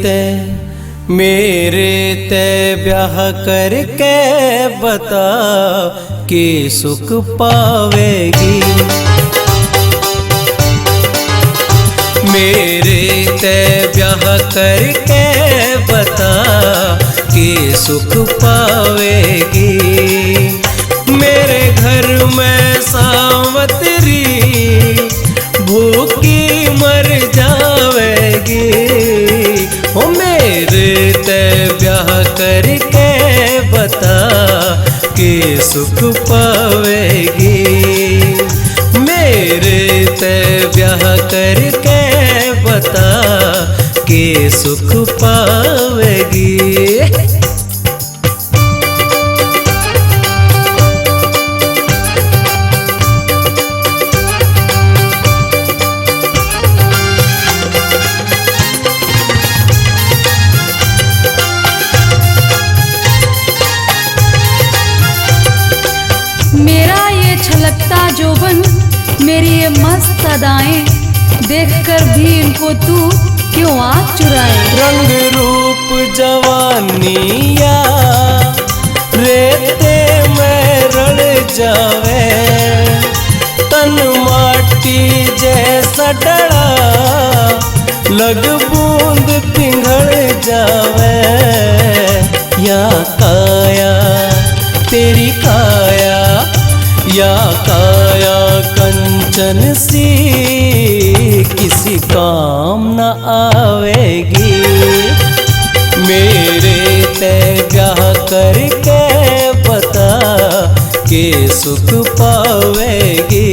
ते मेरे ते ब्याह करके बता कि सुख पावेगी। मेरे ते ब्याह करके बता कि सुख पावेगी। मेरे घर में सावतरी भूखी मर जावेगी। ओ मेरे ते ब्याह करके बता कि सुख पावेगी। मेरे ते ब्याह करके बता कि सुख पावेगी। मेरा ये छलकता जोबन, मेरी ये मस्त अदाएं देखकर भी इनको तू क्यों आँख चुराए। रंग रूप जवानिया रेते में रड़ जावे। तन माटी जैसा डरा लग बूंद पिघल जावे। या काया तेरी काया, या काया कंचन सी किसी काम न आवेगी। मेरे ते ब्याह करके बता कि सुख पावेगी।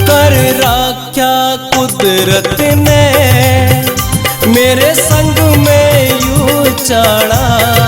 कर राख्या कुदरत ने मेरे संग में यूं चाड़ा।